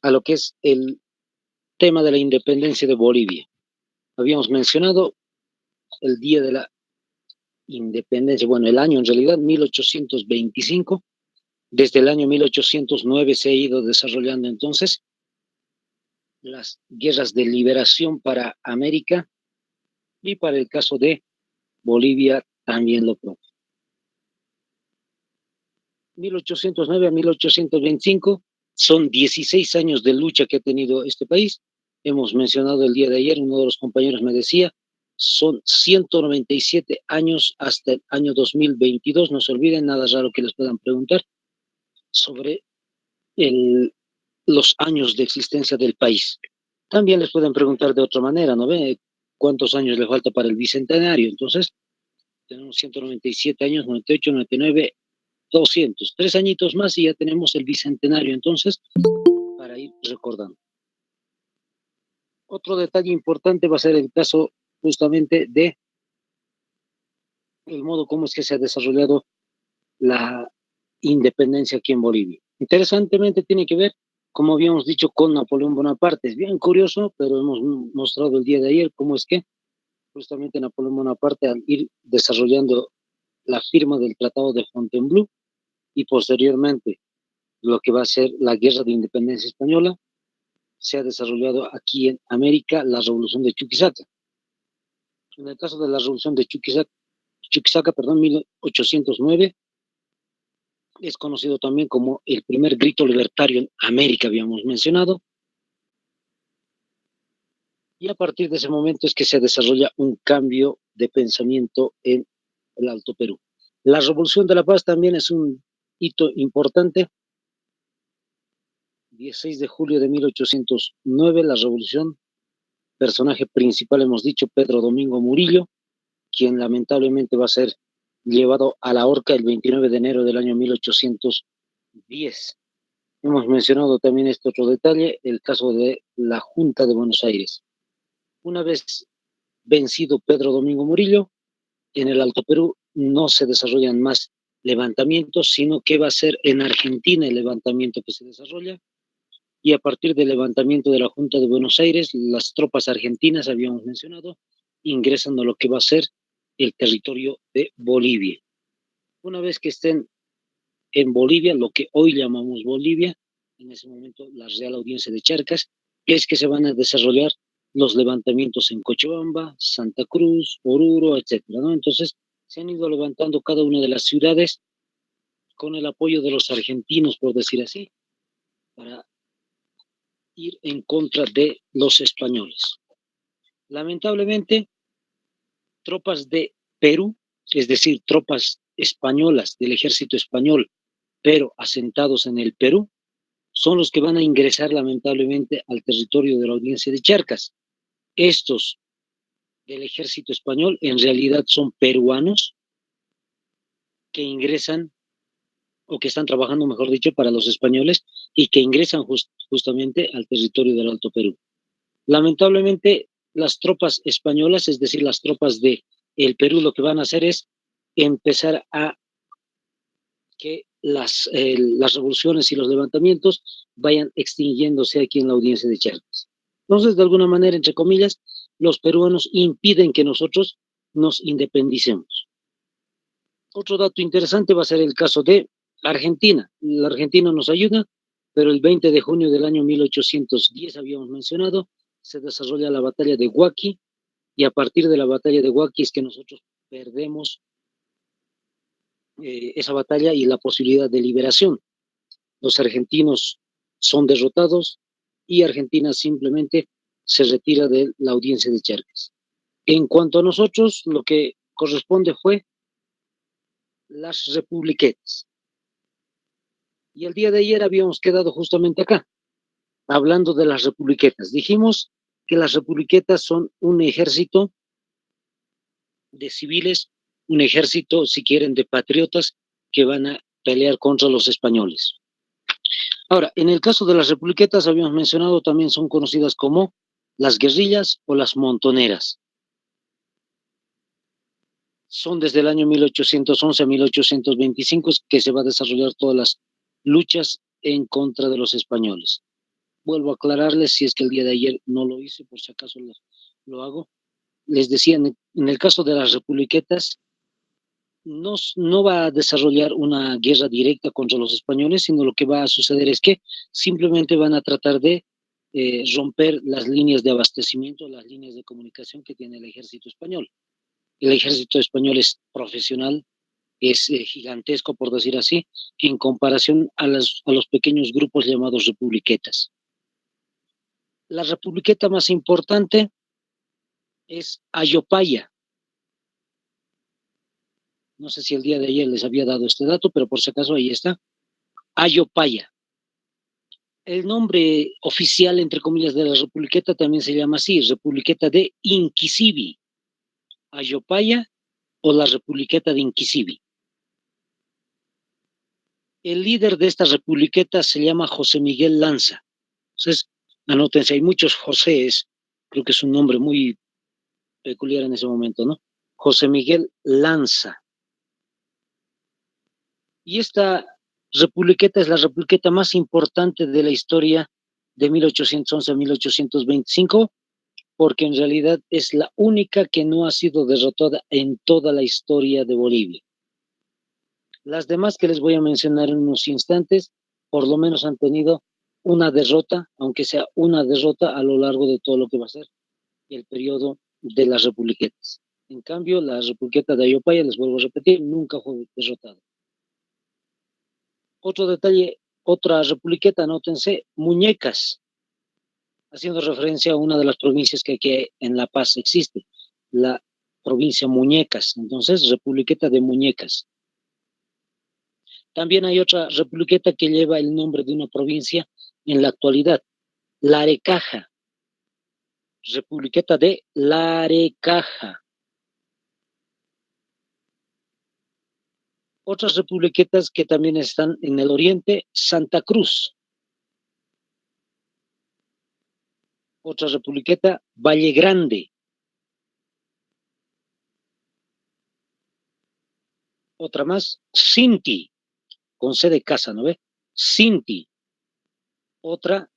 a lo que es el tema de la independencia de Bolivia. Habíamos mencionado el día de la independencia, bueno, el año en realidad, 1825. Desde el año 1809 se ha ido desarrollando entonces las guerras de liberación para América y para el caso de Bolivia también lo propio. 1809 a 1825 son 16 años de lucha que ha tenido este país. Hemos mencionado el día de ayer, uno de los compañeros me decía, son 197 años hasta el año 2022. No se olviden, nada raro que les puedan preguntar sobre los años de existencia del país. También les pueden preguntar de otra manera, ¿no ve? ¿Cuántos años le falta para el bicentenario? Entonces, tenemos 197 años, 98, 99, 200. 3 añitos más y ya tenemos el bicentenario, entonces, para ir recordando. Otro detalle importante va a ser el caso justamente de el modo como es que se ha desarrollado la independencia aquí en Bolivia. Interesantemente tiene que ver, como habíamos dicho, con Napoleón Bonaparte. Es bien curioso, pero hemos mostrado el día de ayer cómo es que justamente Napoleón Bonaparte, al ir desarrollando la firma del Tratado de Fontainebleau y posteriormente lo que va a ser la Guerra de Independencia Española, se ha desarrollado aquí en América la Revolución de Chuquisaca. En el caso de la Revolución de Chuquisaca, 1809, es conocido también como el primer grito libertario en América, habíamos mencionado, y a partir de ese momento es que se desarrolla un cambio de pensamiento en el Alto Perú. La Revolución de la Paz también es un hito importante. 16 de julio de 1809, la revolución, personaje principal hemos dicho, Pedro Domingo Murillo, quien lamentablemente va a ser llevado a la horca el 29 de enero del año 1810. Hemos mencionado también este otro detalle, el caso de la Junta de Buenos Aires. Una vez vencido Pedro Domingo Murillo, en el Alto Perú no se desarrollan más levantamientos, sino que va a ser en Argentina el levantamiento que se desarrolla, y a partir del levantamiento de la Junta de Buenos Aires, las tropas argentinas, habíamos mencionado, ingresan a lo que va a ser el territorio de Bolivia. Una vez que estén en Bolivia, lo que hoy llamamos Bolivia, en ese momento la Real Audiencia de Charcas, es que se van a desarrollar los levantamientos en Cochabamba, Santa Cruz, Oruro, etcétera, ¿no? Entonces, se han ido levantando cada una de las ciudades con el apoyo de los argentinos, por decir así, para ir en contra de los españoles. Lamentablemente, tropas de Perú, es decir, tropas españolas del ejército español, pero asentados en el Perú, son los que van a ingresar lamentablemente al territorio de la Audiencia de Charcas. Estos del ejército español en realidad son peruanos que ingresan o que están trabajando, mejor dicho, para los españoles y que ingresan justamente al territorio del Alto Perú. Lamentablemente, las tropas españolas, es decir, las tropas de el Perú, lo que van a hacer es empezar a que las revoluciones y los levantamientos vayan extinguiéndose aquí en la Audiencia de Charcas. Entonces, de alguna manera, entre comillas, los peruanos impiden que nosotros nos independicemos. Otro dato interesante va a ser el caso de Argentina. La Argentina nos ayuda, pero el 20 de junio del año 1810, habíamos mencionado, se desarrolla la batalla de Huaqui, y a partir de la batalla de Huaqui es que nosotros perdemos esa batalla y la posibilidad de liberación. Los argentinos son derrotados y Argentina simplemente se retira de la Audiencia de Charcas. En cuanto a nosotros, lo que corresponde fue las republiquetas. Y el día de ayer habíamos quedado justamente acá, hablando de las republiquetas. Dijimos que las republiquetas son un ejército de civiles, un ejército, si quieren, de patriotas que van a pelear contra los españoles. Ahora, en el caso de las republiquetas, habíamos mencionado, también son conocidas como las guerrillas o las montoneras. Son desde el año 1811 a 1825 que se va a desarrollar todas las luchas en contra de los españoles. vuelvo a aclararles, si es que el día de ayer no lo hice, por si acaso lo hago. Les decía, en el caso de las republiquetas, no va a desarrollar una guerra directa contra los españoles, sino lo que va a suceder es que simplemente van a tratar de romper las líneas de abastecimiento, las líneas de comunicación que tiene el ejército español. El ejército español es profesional, es gigantesco, por decir así, en comparación a los pequeños grupos llamados republiquetas. La republiqueta más importante es Ayopaya. No sé si el día de ayer les había dado este dato, pero por si acaso ahí está. Ayopaya. El nombre oficial, entre comillas, de la republiqueta también se llama así, Republiqueta de Inquisibi. Ayopaya o la Republiqueta de Inquisibi. El líder de esta republiqueta se llama José Miguel Lanza. Entonces, anótense, hay muchos Josés, creo que es un nombre muy peculiar en ese momento, ¿no? José Miguel Lanza. Y esta republiqueta es la republiqueta más importante de la historia de 1811 a 1825, porque en realidad es la única que no ha sido derrotada en toda la historia de Bolivia. Las demás que les voy a mencionar en unos instantes, por lo menos han tenido una derrota, aunque sea una derrota a lo largo de todo lo que va a ser el periodo de las republiquetas. En cambio, la republiqueta de Ayopaya, les vuelvo a repetir, nunca fue derrotada. Otro detalle, otra republiqueta, anótense, Muñecas, haciendo referencia a una de las provincias que aquí en La Paz existe, la provincia Muñecas. Entonces, republiqueta de Muñecas. También hay otra republiqueta que lleva el nombre de una provincia en la actualidad, Larecaja, republiqueta de Larecaja. Otras republiquetas que también están en el oriente, Santa Cruz. Otra republiqueta, Valle Grande. Otra más, Cinti, con C de casa, ¿no ve? Cinti. Otra,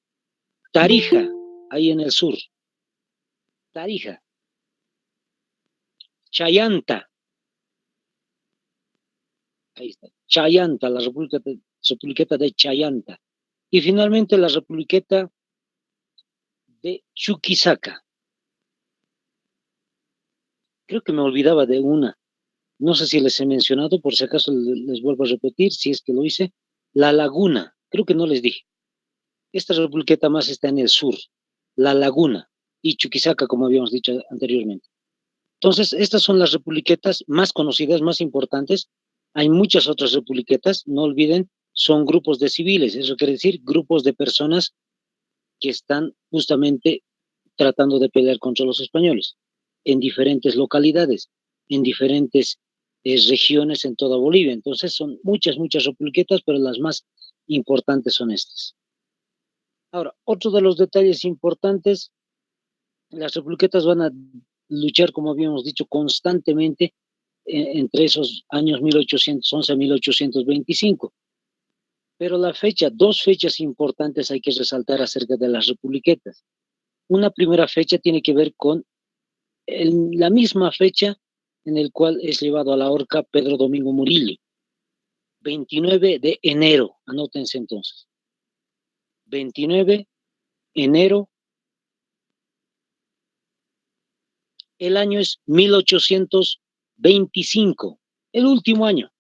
Tarija, ahí en el sur. Tarija. Chayanta. Ahí está. Chayanta, la republiqueta de Chayanta. Y finalmente la republiqueta de Chuquisaca. Creo que me olvidaba de una. No sé si les he mencionado, por si acaso les vuelvo a repetir, si es que lo hice. La Laguna. Creo que no les dije. Esta republiqueta más está en el sur. La Laguna y Chuquisaca, como habíamos dicho anteriormente. Entonces, estas son las republiquetas más conocidas, más importantes. Hay muchas otras republiquetas, no olviden, son grupos de civiles, eso quiere decir grupos de personas que están justamente tratando de pelear contra los españoles en diferentes localidades, en diferentes regiones en toda Bolivia. Entonces, son muchas republiquetas, pero las más importantes son estas. Ahora, otro de los detalles importantes, las republiquetas van a luchar, como habíamos dicho, constantemente entre esos años 1811 a 1825. Pero la fecha, dos fechas importantes hay que resaltar acerca de las republiquetas. Una primera fecha tiene que ver con la misma fecha en el cual es llevado a la horca Pedro Domingo Murillo. 29 de enero, anótense entonces. 29 de enero. El año es 1825, el último año.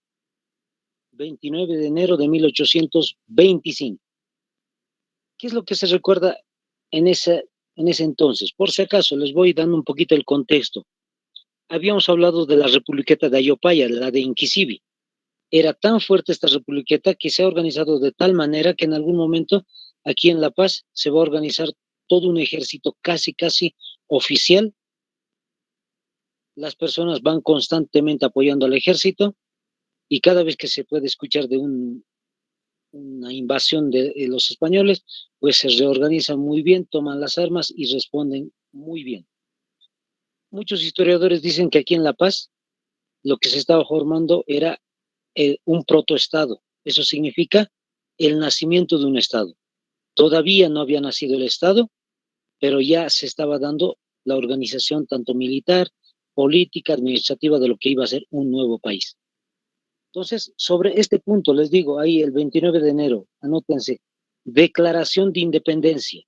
29 de enero de 1825. ¿Qué es lo que se recuerda en ese entonces? Por si acaso, les voy dando un poquito el contexto. Habíamos hablado de la republiqueta de Ayopaya, la de Inquisibi. Era tan fuerte esta republiqueta que se ha organizado de tal manera que en algún momento aquí en La Paz se va a organizar todo un ejército casi oficial. Las personas van constantemente apoyando al ejército y cada vez que se puede escuchar de una invasión de los españoles, pues se reorganizan muy bien, toman las armas y responden muy bien. Muchos historiadores dicen que aquí en La Paz lo que se estaba formando era un protoestado. Eso significa el nacimiento de un estado. Todavía no había nacido el Estado, pero ya se estaba dando la organización tanto militar, política, administrativa de lo que iba a ser un nuevo país. Entonces, sobre este punto, les digo, ahí el 29 de enero, anótense, declaración de independencia.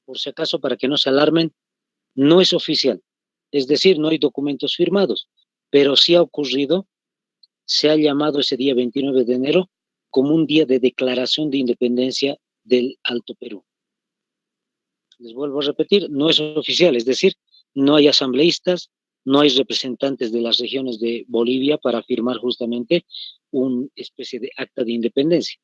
Por si acaso, para que no se alarmen, no es oficial. Es decir, no hay documentos firmados, pero sí ha ocurrido, se ha llamado ese día 29 de enero como un día de declaración de independencia del Alto Perú. Les vuelvo a repetir, no es oficial, es decir, no hay asambleístas, no hay representantes de las regiones de Bolivia para firmar justamente una especie de acta de independencia.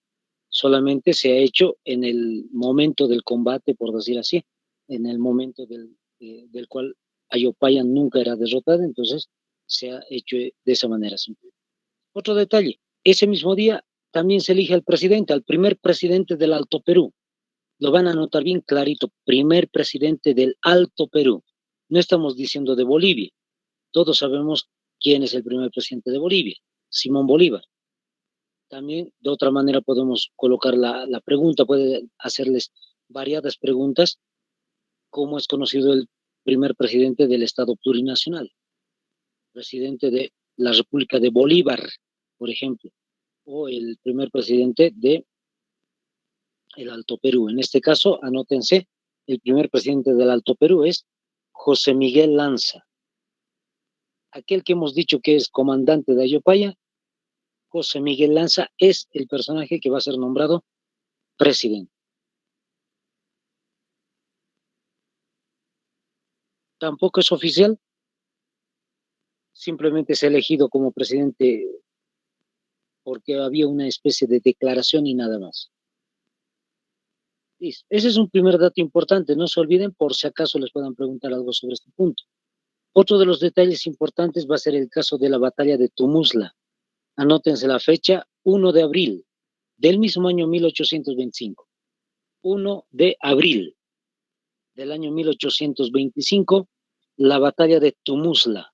Solamente se ha hecho en el momento del combate, por decir así, en el momento del cual Ayopaya nunca era derrotada, entonces se ha hecho de esa manera. Otro detalle, ese mismo día también se elige al presidente, al primer presidente del Alto Perú. Lo van a notar bien clarito, primer presidente del Alto Perú. No estamos diciendo de Bolivia. Todos sabemos quién es el primer presidente de Bolivia, Simón Bolívar. También de otra manera podemos colocar la pregunta, puede hacerles variadas preguntas, ¿cómo es conocido el primer presidente del Estado plurinacional? Presidente de la República de Bolívar, por ejemplo, o el primer presidente de el Alto Perú. En este caso, anótense, el primer presidente del Alto Perú es José Miguel Lanza. Aquel que hemos dicho que es comandante de Ayopaya, José Miguel Lanza es el personaje que va a ser nombrado presidente. Tampoco es oficial, simplemente es elegido como presidente porque había una especie de declaración y nada más. Ese es un primer dato importante, no se olviden por si acaso les puedan preguntar algo sobre este punto. Otro de los detalles importantes va a ser el caso de la batalla de Tumusla. Anótense la fecha, 1 de abril del mismo año 1825. 1 de abril del año 1825, la batalla de Tumusla.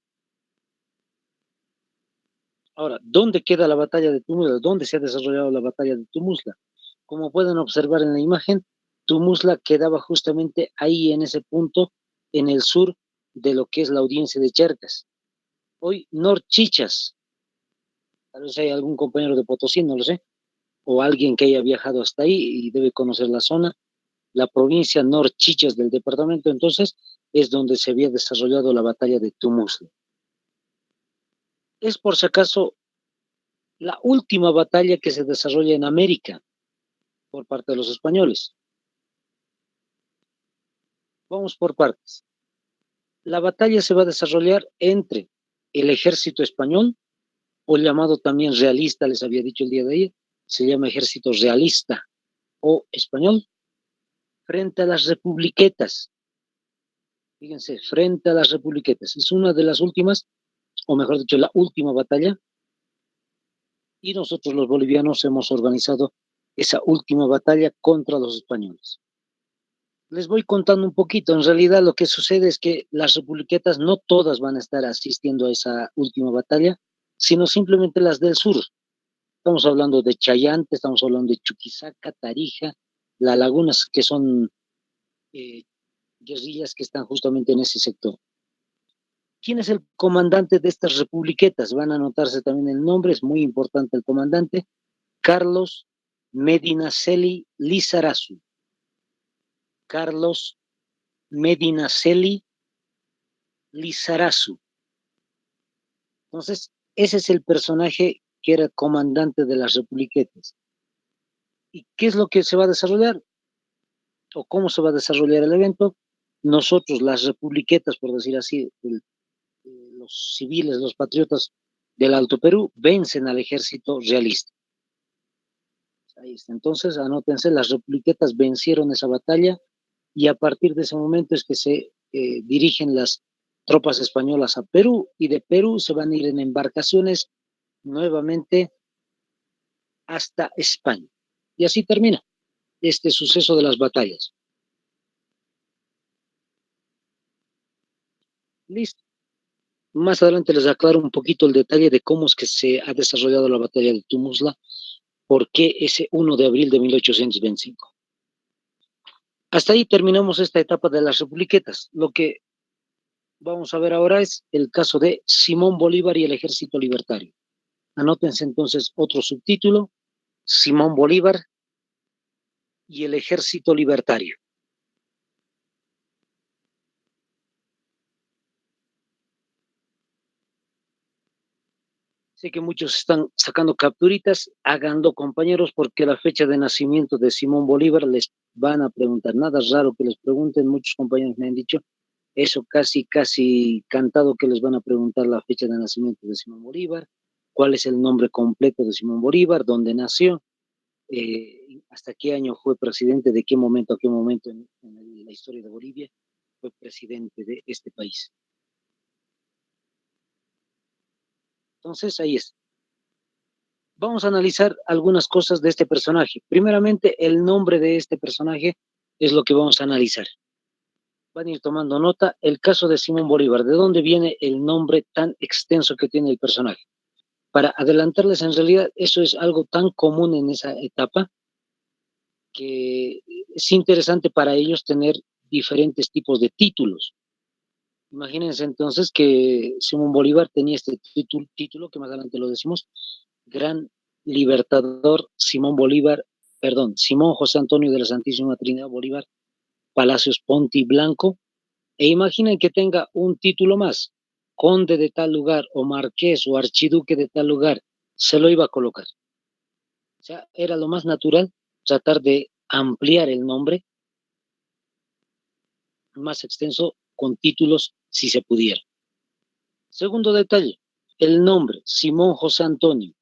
Ahora, ¿dónde queda la batalla de Tumusla? ¿Dónde se ha desarrollado la batalla de Tumusla? Como pueden observar en la imagen, Tumusla quedaba justamente ahí en ese punto, en el sur de lo que es la audiencia de Charcas. Hoy Norchichas, tal vez hay algún compañero de Potosí, no lo sé, o alguien que haya viajado hasta ahí y debe conocer la zona, la provincia Norchichas del departamento, entonces, es donde se había desarrollado la batalla de Tumusla. Es por si acaso la última batalla que se desarrolla en América por parte de los españoles. Vamos por partes. La batalla se va a desarrollar entre el ejército español, o llamado también realista, les había dicho el día de ayer, se llama ejército realista o español, frente a las republiquetas. Fíjense, frente a las republiquetas. Es una de las últimas, o mejor dicho, la última batalla, y nosotros los bolivianos hemos organizado esa última batalla contra los españoles. Les voy contando un poquito. En realidad lo que sucede es que las republiquetas no todas van a estar asistiendo a esa última batalla, sino simplemente las del sur. Estamos hablando de Chayante, estamos hablando de Chuquisaca, Tarija, las lagunas que son guerrillas que están justamente en ese sector. ¿Quién es el comandante de estas republiquetas? Van a anotarse también el nombre, es muy importante el comandante, Carlos Medinaceli Lizarazu. Carlos Medinaceli Lizarazu. Entonces, ese es el personaje que era comandante de las republiquetas. ¿Y qué es lo que se va a desarrollar? ¿O cómo se va a desarrollar el evento? Nosotros, las republiquetas, por decir así, los civiles, los patriotas del Alto Perú, vencen al ejército realista. Ahí está. Entonces, anótense, las republiquetas vencieron esa batalla y a partir de ese momento es que se dirigen las tropas españolas a Perú y de Perú se van a ir en embarcaciones nuevamente hasta España. Y así termina este suceso de las batallas. Listo. Más adelante les aclaro un poquito el detalle de cómo es que se ha desarrollado la batalla de Tumusla por qué ese 1 de abril de 1825. Hasta ahí terminamos esta etapa de las republiquetas. Lo que vamos a ver ahora es el caso de Simón Bolívar y el Ejército Libertario. Anótense entonces otro subtítulo: Simón Bolívar y el Ejército Libertario. Sé que muchos están sacando capturitas, háganlo, compañeros, porque la fecha de nacimiento de Simón Bolívar les van a preguntar. Nada raro que les pregunten, muchos compañeros me han dicho eso, casi cantado, que les van a preguntar la fecha de nacimiento de Simón Bolívar, cuál es el nombre completo de Simón Bolívar, dónde nació, hasta qué año fue presidente, de qué momento a qué momento en la historia de Bolivia fue presidente de este país. Entonces, ahí es. Vamos a analizar algunas cosas de este personaje. Primeramente, el nombre de este personaje es lo que vamos a analizar. Van a ir tomando nota. El caso de Simón Bolívar, ¿de dónde viene el nombre tan extenso que tiene el personaje? Para adelantarles, en realidad, eso es algo tan común en esa etapa que es interesante para ellos tener diferentes tipos de títulos. Imagínense entonces que Simón Bolívar tenía este título, que más adelante lo decimos: Gran Libertador Simón Bolívar, perdón, Simón José Antonio de la Santísima Trinidad Bolívar Palacios Ponti Blanco. E imaginen que tenga un título más: Conde de tal lugar, o Marqués, o Archiduque de tal lugar. Se lo iba a colocar. O sea, era lo más natural tratar de ampliar el nombre más extenso con títulos, si se pudiera. Segundo detalle: el nombre Simón José Antonio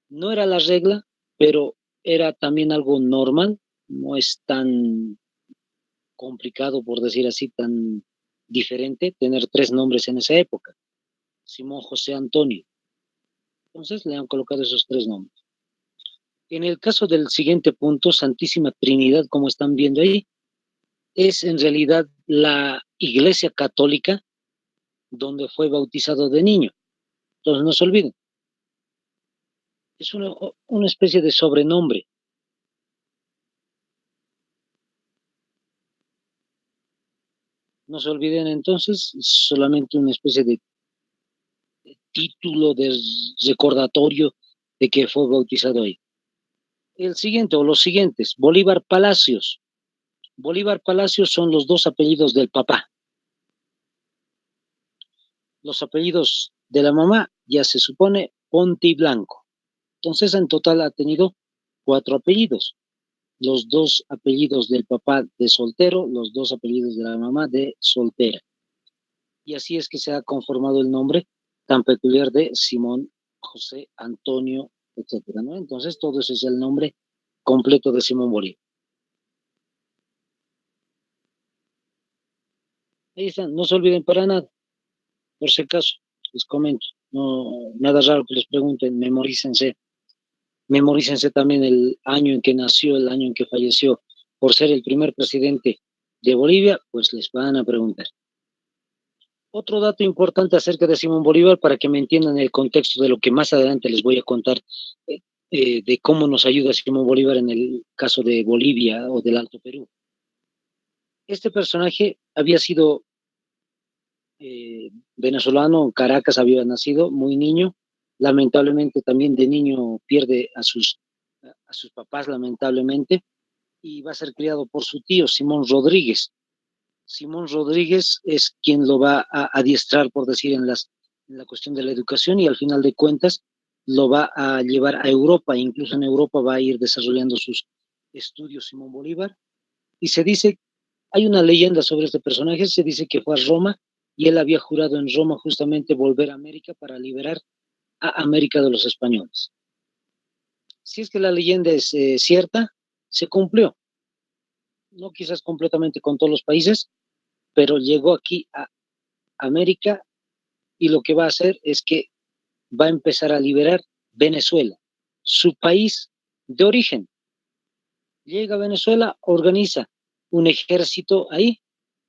no era la regla, pero era también algo normal. No es tan complicado, por decir así, tan diferente tener tres nombres en esa época: Simón José Antonio. Entonces le han colocado esos tres nombres. En el caso del siguiente punto, Santísima Trinidad, como están viendo ahí, es en realidad la iglesia católica donde fue bautizado de niño. Entonces no se olviden, es una especie de sobrenombre. No se olviden entonces, solamente una especie de título de recordatorio de que fue bautizado ahí. El siguiente, o los siguientes: Bolívar Palacios. Bolívar Palacios son los dos apellidos del papá. Los apellidos de la mamá, ya se supone, Ponte y Blanco. Entonces, en total ha tenido 4 apellidos: los 2 apellidos del papá de soltero, los 2 apellidos de la mamá de soltera. Y así es que se ha conformado el nombre tan peculiar de Simón José Antonio, etcétera, ¿no? Entonces, todo eso es el nombre completo de Simón Bolívar. Ahí están, no se olviden para nada, por si acaso, les comento. No, nada raro que les pregunten, memorícense también el año en que nació, el año en que falleció. Por ser el primer presidente de Bolivia, pues les van a preguntar. Otro dato importante acerca de Simón Bolívar, para que me entiendan el contexto de lo que más adelante les voy a contar, de cómo nos ayuda Simón Bolívar en el caso de Bolivia o del Alto Perú. Este personaje había sido venezolano, en Caracas había nacido, muy niño. Lamentablemente también de niño pierde a sus papás, lamentablemente, y va a ser criado por su tío, Simón Rodríguez. Simón Rodríguez es quien lo va a adiestrar, por decir, en la cuestión de la educación, y al final de cuentas lo va a llevar a Europa. Incluso en Europa va a ir desarrollando sus estudios Simón Bolívar. Y se dice, hay una leyenda sobre este personaje, se dice que fue a Roma y él había jurado en Roma justamente volver a América para liberar a América de los españoles. Si es que la leyenda es cierta, se cumplió. No quizás completamente con todos los países, pero llegó aquí a América, y lo que va a hacer es que va a empezar a liberar Venezuela, su país de origen. Llega a Venezuela, organiza un ejército ahí,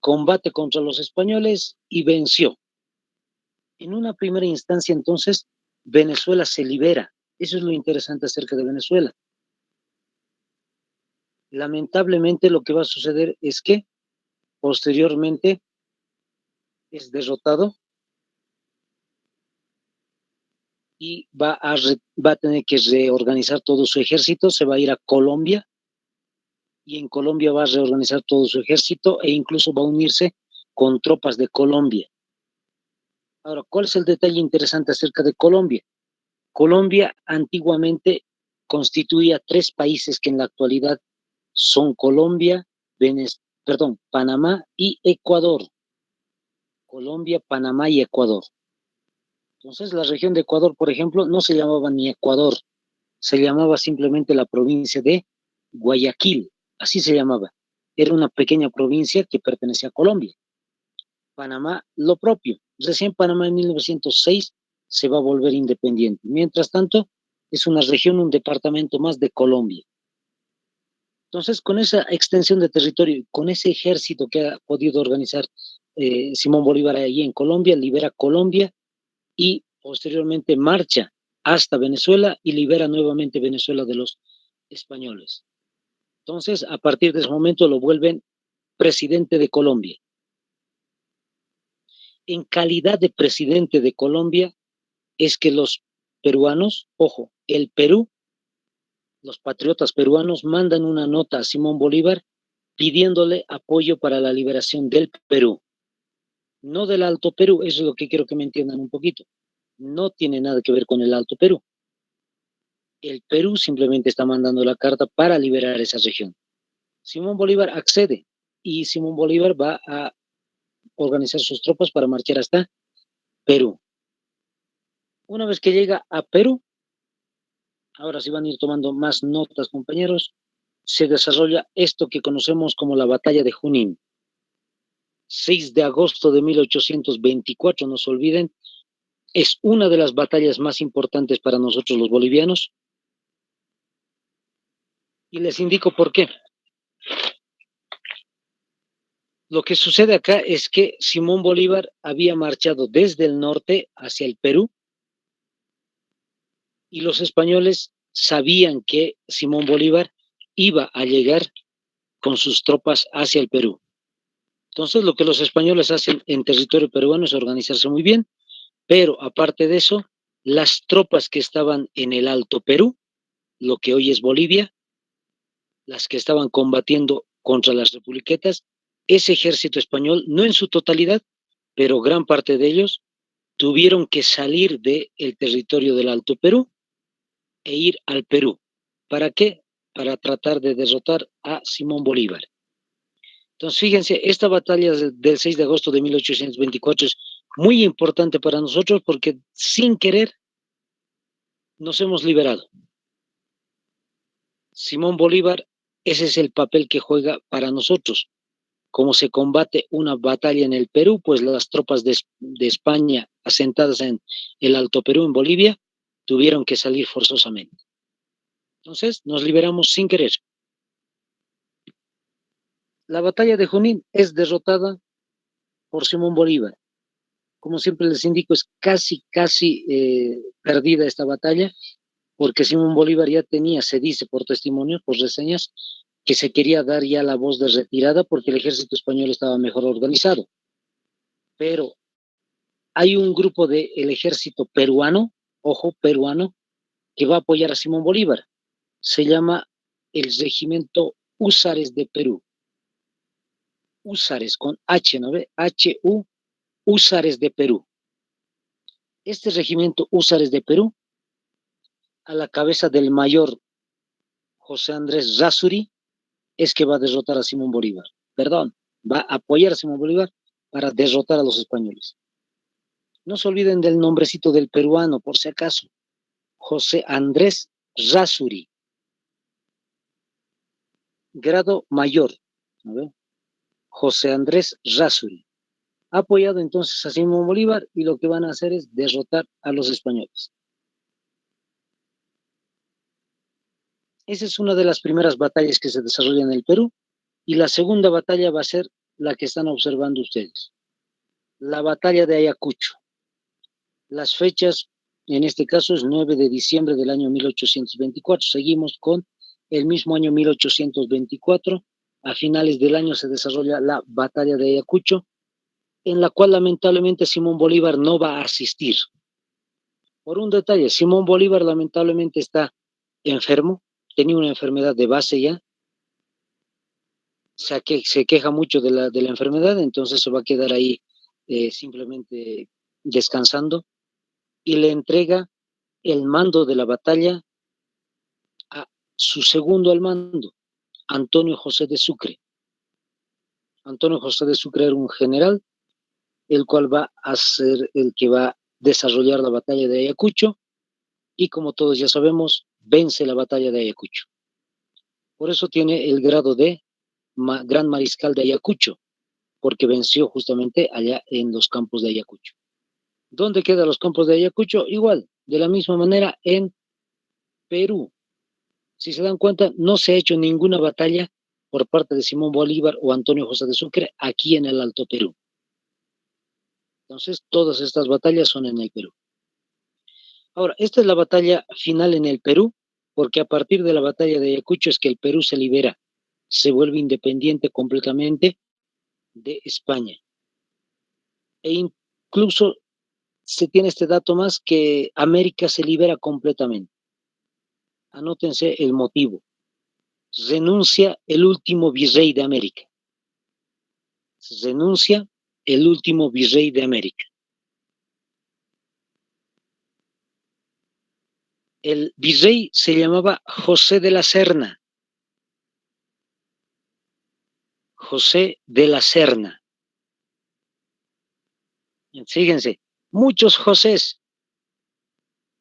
combate contra los españoles y venció. En una primera instancia, entonces, Venezuela se libera Eso es lo interesante acerca de Venezuela. Lamentablemente lo que va a suceder es que posteriormente es derrotado y va a tener que reorganizar todo su ejército, se va a ir a Colombia y en Colombia va a reorganizar todo su ejército e incluso va a unirse con tropas de Colombia. Ahora, ¿cuál es el detalle interesante acerca de Colombia? Colombia antiguamente constituía 3 países que en la actualidad son Colombia, Panamá y Ecuador. Colombia, Panamá y Ecuador. Entonces, la región de Ecuador, por ejemplo, no se llamaba ni Ecuador, se llamaba simplemente la provincia de Guayaquil, así se llamaba. Era una pequeña provincia que pertenecía a Colombia. Panamá, lo propio. Recién Panamá en 1906 se va a volver independiente. Mientras tanto, es una región, un departamento más de Colombia. Entonces, con esa extensión de territorio, con ese ejército que ha podido organizar Simón Bolívar ahí en Colombia, libera Colombia y posteriormente marcha hasta Venezuela y libera nuevamente Venezuela de los españoles. Entonces, a partir de ese momento lo vuelven presidente de Colombia. En calidad de presidente de Colombia es que los peruanos, ojo, el Perú, los patriotas peruanos mandan una nota a Simón Bolívar pidiéndole apoyo para la liberación del Perú, no del Alto Perú, eso es lo que quiero que me entiendan un poquito. No tiene nada que ver con el Alto Perú. El Perú simplemente está mandando la carta para liberar esa región. Simón Bolívar accede y Simón Bolívar va a organizar sus tropas para marchar hasta Perú. Una vez que llega a Perú, ahora sí van a ir tomando más notas, compañeros, se desarrolla esto que conocemos como la Batalla de Junín. 6 de agosto de 1824, no se olviden, es una de las batallas más importantes para nosotros los bolivianos. Y les indico por qué. Lo que sucede acá es que Simón Bolívar había marchado desde el norte hacia el Perú y los españoles sabían que Simón Bolívar iba a llegar con sus tropas hacia el Perú. Entonces, lo que los españoles hacen en territorio peruano es organizarse muy bien, pero aparte de eso, las tropas que estaban en el Alto Perú, lo que hoy es Bolivia, las que estaban combatiendo contra las republiquetas, ese ejército español, no en su totalidad, pero gran parte de ellos, tuvieron que salir del territorio del Alto Perú e ir al Perú. ¿Para qué? Para tratar de derrotar a Simón Bolívar. Entonces, fíjense, esta batalla del 6 de agosto de 1824 es muy importante para nosotros porque sin querer nos hemos liberado. Simón Bolívar, ese es el papel que juega para nosotros. Como se combate una batalla en el Perú, pues las tropas de España asentadas en el Alto Perú, en Bolivia, tuvieron que salir forzosamente. Entonces, nos liberamos sin querer. La batalla de Junín es derrotada por Simón Bolívar. Como siempre les indico, es casi perdida esta batalla, porque Simón Bolívar ya tenía, se dice por testimonios, por reseñas, que se quería dar ya la voz de retirada porque el ejército español estaba mejor organizado. Pero hay un grupo del ejército peruano, ojo, peruano, que va a apoyar a Simón Bolívar. Se llama el Regimiento Húsares de Perú. Húsares con H, ¿no ve? H-U, Húsares de Perú. Este regimiento Húsares de Perú, a la cabeza del mayor José Andrés Rasuri, es que va a derrotar a Simón Bolívar. Perdón, va a apoyar a Simón Bolívar para derrotar a los españoles. No se olviden del nombrecito del peruano, por si acaso. José Andrés Rasuri. Grado mayor. ¿No? José Andrés Rasuri. Ha apoyado entonces a Simón Bolívar y lo que van a hacer es derrotar a los españoles. Esa es una de las primeras batallas que se desarrollan en el Perú y la segunda batalla va a ser la que están observando ustedes. La batalla de Ayacucho. Las fechas En este caso es 9 de diciembre del año 1824. Seguimos con el mismo año 1824. A finales del año se desarrolla la batalla de Ayacucho, en la cual lamentablemente Simón Bolívar no va a asistir. Por un detalle, Simón Bolívar lamentablemente está enfermo, tenía una enfermedad de base ya, se queja mucho de la enfermedad, entonces se va a quedar ahí simplemente descansando y le entrega el mando de la batalla a su segundo al mando, Antonio José de Sucre. Antonio José de Sucre era un general, el cual va a ser el que va a desarrollar la batalla de Ayacucho y como todos ya sabemos, vence la batalla de Ayacucho. Por eso tiene el grado de Gran Mariscal de Ayacucho, porque venció justamente allá en los campos de Ayacucho. ¿Dónde quedan los campos de Ayacucho? Igual, de la misma manera en Perú. Si se dan cuenta, no se ha hecho ninguna batalla por parte de Simón Bolívar o Antonio José de Sucre aquí en el Alto Perú. Entonces, todas estas batallas son en el Perú. Ahora, esta es la batalla final en el Perú, porque a partir de la batalla de Ayacucho es que el Perú se libera, se vuelve independiente completamente de España. E incluso se tiene este dato más que América se libera completamente. Anótense el motivo. Renuncia el último virrey de América. Renuncia el último virrey de América. El virrey se llamaba José de la Serna. José de la Serna. Fíjense, muchos Josés.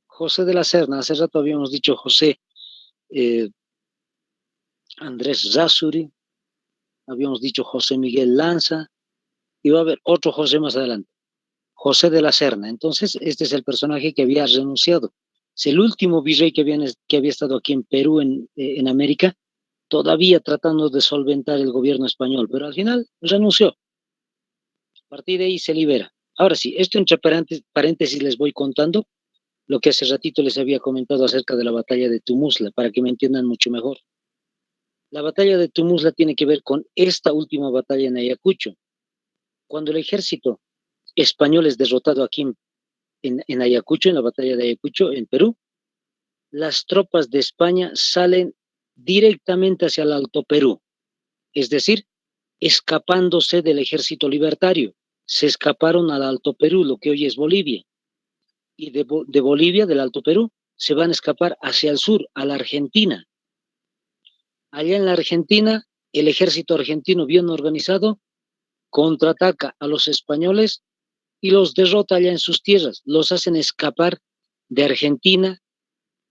José de la Serna, hace rato habíamos dicho José Andrés Razuri, habíamos dicho José Miguel Lanza, y va a haber otro José más adelante. José de la Serna. Entonces, este es el personaje que había renunciado. Es el último virrey que había estado aquí en Perú, en América, todavía tratando de solventar el gobierno español, pero al final renunció. A partir de ahí se libera. Ahora sí, esto entre paréntesis les voy contando lo que hace ratito les había comentado acerca de la batalla de Tumusla, para que me entiendan mucho mejor. La batalla de Tumusla tiene que ver con esta última batalla en Ayacucho. Cuando el ejército español es derrotado aquí en Ayacucho, en la batalla de Ayacucho, en Perú, las tropas de España salen directamente hacia el Alto Perú, es decir, escapándose del ejército libertario. Se escaparon al Alto Perú, lo que hoy es Bolivia, y de Bolivia, del Alto Perú, se van a escapar hacia el sur, a la Argentina. Allá en la Argentina, el ejército argentino bien organizado contraataca a los españoles y los derrota allá en sus tierras, los hacen escapar de Argentina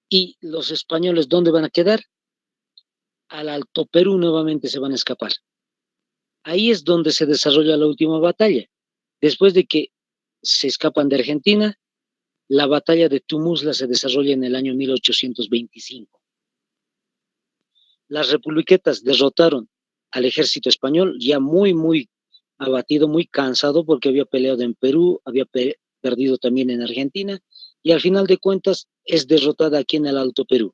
y los españoles, ¿dónde van a quedar? Al Alto Perú nuevamente se van a escapar. Ahí es donde se desarrolla la última batalla. Después de que se escapan de Argentina, la batalla de Tumusla se desarrolla en el año 1825. Las republiquetas derrotaron al ejército español, ya muy abatido, muy cansado, porque había peleado en Perú, había perdido también en Argentina, y al final de cuentas es derrotada aquí en el Alto Perú.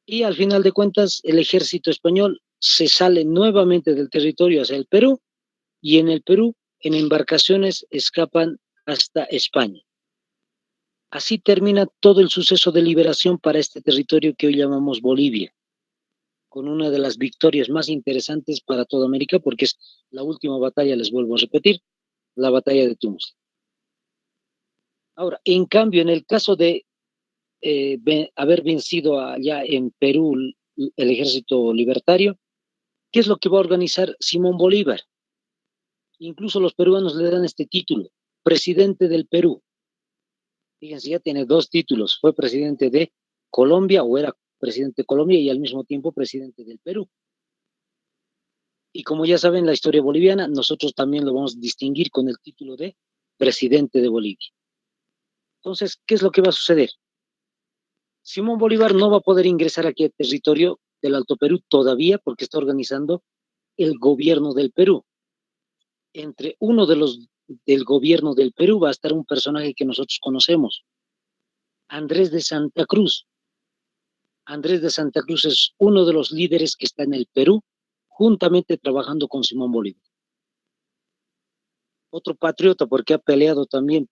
Y al final de cuentas el ejército español se sale nuevamente del territorio hacia el Perú, y en el Perú, en embarcaciones, escapan hasta España. Así termina todo el suceso de liberación para este territorio que hoy llamamos Bolivia, con una de las victorias más interesantes para toda América, porque es la última batalla, les vuelvo a repetir, la batalla de Tumusla. Ahora, en cambio, en el caso de haber vencido allá en Perú el ejército libertario, ¿qué es lo que va a organizar Simón Bolívar? Incluso los peruanos le dan este título, presidente del Perú. Fíjense, ya tiene dos títulos, fue presidente de Colombia o era presidente de Colombia y al mismo tiempo presidente del Perú. Y como ya saben la historia boliviana, nosotros también lo vamos a distinguir con el título de presidente de Bolivia. Entonces, ¿qué es lo que va a suceder? Simón Bolívar no va a poder ingresar aquí al territorio del Alto Perú todavía porque está organizando el gobierno del Perú. Entre uno de los del gobierno del Perú va a estar un personaje que nosotros conocemos, Andrés de Santa Cruz. Andrés de Santa Cruz es uno de los líderes que está en el Perú, juntamente trabajando con Simón Bolívar. Otro patriota porque ha peleado también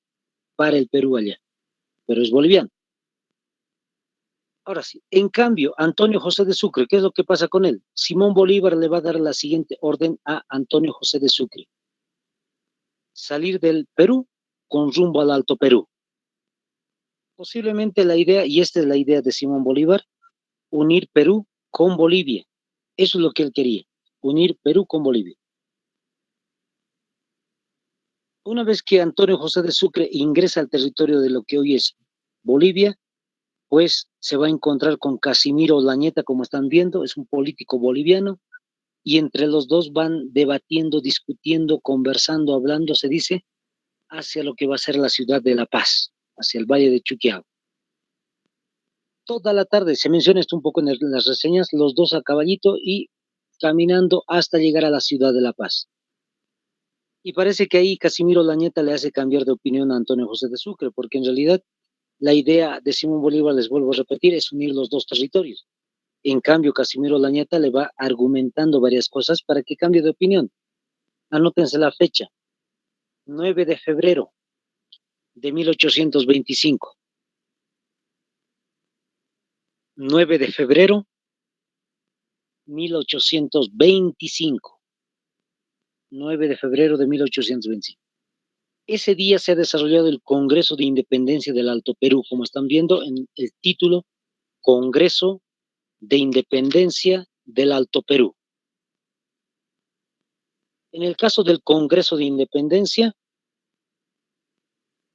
para el Perú allá, pero es boliviano. Ahora sí, en cambio, Antonio José de Sucre, ¿qué es lo que pasa con él? Simón Bolívar le va a dar la siguiente orden a Antonio José de Sucre: salir del Perú con rumbo al Alto Perú. Posiblemente la idea, y esta es la idea de Simón Bolívar, unir Perú con Bolivia. Eso es lo que él quería, unir Perú con Bolivia. Una vez que Antonio José de Sucre ingresa al territorio de lo que hoy es Bolivia, pues se va a encontrar con Casimiro Lañeta, como están viendo, es un político boliviano, y entre los dos van debatiendo, discutiendo, conversando, hablando, se dice, hacia lo que va a ser la ciudad de La Paz, hacia el Valle de Chuquiago. Toda la tarde, se menciona esto un poco en las reseñas, los dos a caballito y caminando hasta llegar a la ciudad de La Paz. Y parece que ahí Casimiro Lañeta le hace cambiar de opinión a Antonio José de Sucre, porque en realidad la idea de Simón Bolívar, les vuelvo a repetir, es unir los dos territorios. En cambio, Casimiro Lañeta le va argumentando varias cosas para que cambie de opinión. Anótense la fecha: 9 de febrero de 1825. 9 de febrero 1825. 9 de febrero de 1825. Ese día se ha desarrollado el Congreso de Independencia del Alto Perú, como están viendo en el título, Congreso de Independencia del Alto Perú. En el caso del Congreso de Independencia,